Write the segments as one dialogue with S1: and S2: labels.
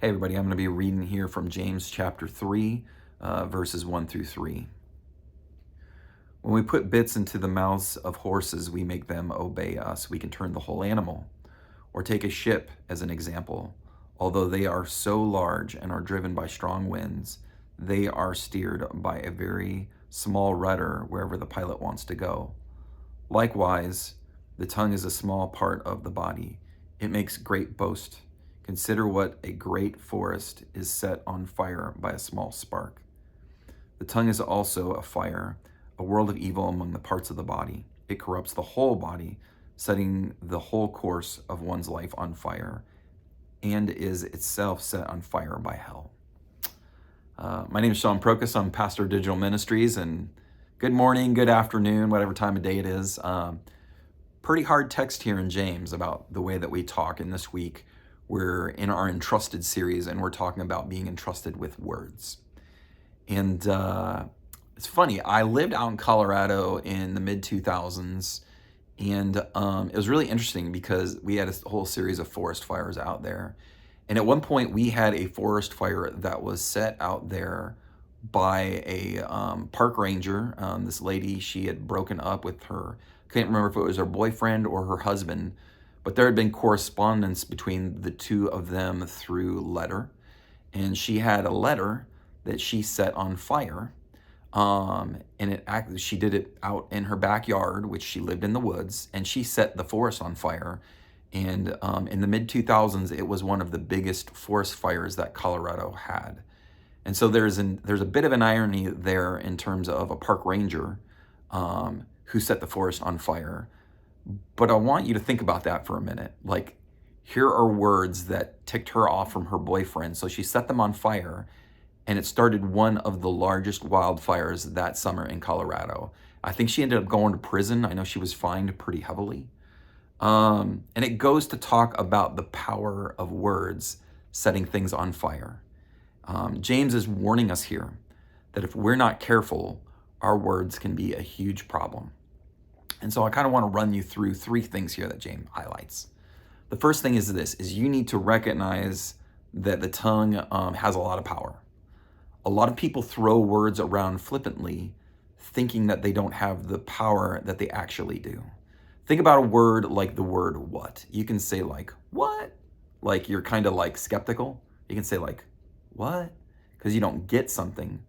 S1: Hey everybody, I'm going to be reading here from James chapter 3, verses 1 through 3. When we put bits into the mouths of horses, we make them obey us. We can turn the whole animal. Or take a ship as an example. Although they are so large and are driven by strong winds, they are steered by a very small rudder wherever the pilot wants to go. Likewise, the tongue is a small part of the body. It makes great boast. Consider what a great forest is set on fire by a small spark. The tongue is also a fire, a world of evil among the parts of the body. It corrupts the whole body, setting the whole course of one's life on fire, and is itself set on fire by hell. My name is Shawn Prokes. I'm pastor of Digital Ministries, and good morning, good afternoon, whatever time of day it is. Pretty hard text here in James about the way that we talk. And this week, we're in our Entrusted series, and we're talking about being entrusted with words. And it's funny, I lived out in Colorado in the mid-2000s, and it was really interesting because we had a whole series of forest fires out there. And at one point, we had a forest fire that was set out there by a park ranger. This lady, she had broken up with her, I can't remember if it was her boyfriend or her husband, but there had been correspondence between the two of them through letter. And she had a letter that she set on fire. She did it out in her backyard, which she lived in the woods, and she set the forest on fire. And in the mid-2000s, it was one of the biggest forest fires that Colorado had. And so there's a bit of an irony there in terms of a park ranger who set the forest on fire. But I want you to think about that for a minute. Like, here are words that ticked her off from her boyfriend. So she set them on fire, and it started one of the largest wildfires that summer in Colorado. I think she ended up going to prison. I know she was fined pretty heavily. And it goes to talk about the power of words setting things on fire. James is warning us here that if we're not careful, our words can be a huge problem. And so I kind of want to run you through three things here that James highlights. The first thing is this, is you need to recognize that the tongue has a lot of power. A lot of people throw words around flippantly, thinking that they don't have the power that they actually do. Think about a word like the word what. You can say like, what? Like you're kind of like skeptical. You can say like, what? Because you don't get something.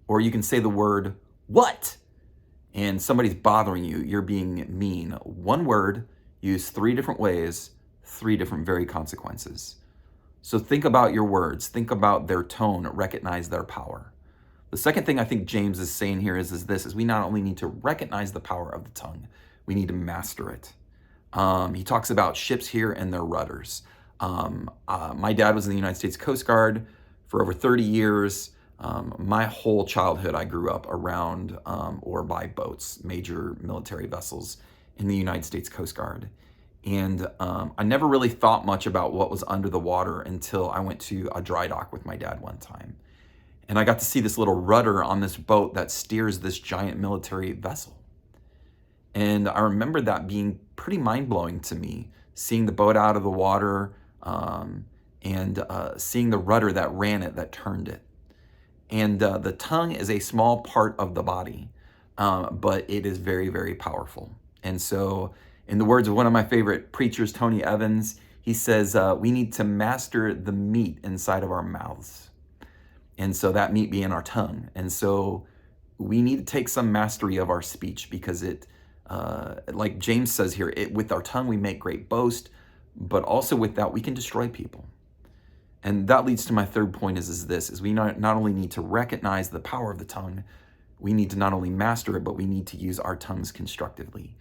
S1: Or you can say the word what? And somebody's bothering you, you're being mean. One word used three different ways, three different very consequences. So think about your words, think about their tone, recognize their power. The second thing I think James is saying here is we not only need to recognize the power of the tongue, we need to master it. He talks about ships here and their rudders. My dad was in the United States Coast Guard for over 30 years. My whole childhood, I grew up around or by boats, major military vessels in the United States Coast Guard. And I never really thought much about what was under the water until I went to a dry dock with my dad one time. And I got to see this little rudder on this boat that steers this giant military vessel. And I remember that being pretty mind-blowing to me, seeing the boat out of the water and seeing the rudder that ran it, that turned it. And the tongue is a small part of the body, but it is very, very powerful. And so in the words of one of my favorite preachers, Tony Evans, he says, we need to master the meat inside of our mouths. And so that meat being our tongue. And so we need to take some mastery of our speech because it, like James says here, with our tongue we make great boast, but also with that we can destroy people. And that leads to my third point is we not only need to recognize the power of the tongue, we need to not only master it, but we need to use our tongues constructively.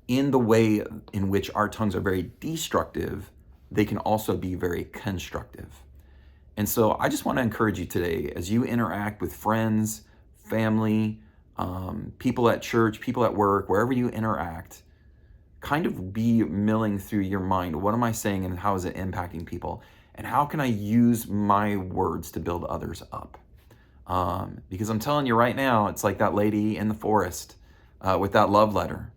S1: In the way in which our tongues are very destructive, they can also be very constructive. And so I just want to encourage you today, as you interact with friends, family, people at church, people at work, wherever you interact, kind of be milling through your mind, what am I saying and how is it impacting people? And how can I use my words to build others up? Because I'm telling you right now, it's like that lady in the forest with that love letter.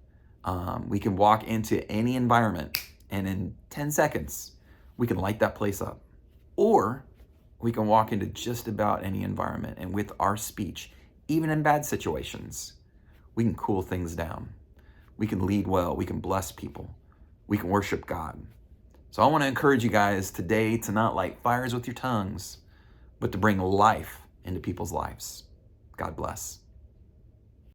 S1: We can walk into any environment and in 10 seconds, we can light that place up. Or We can walk into just about any environment, and with our speech, even in bad situations, we can cool things down. We can lead well. We can bless people. We can worship God. So I want to encourage you guys today to not light fires with your tongues, but to bring life into people's lives. God bless.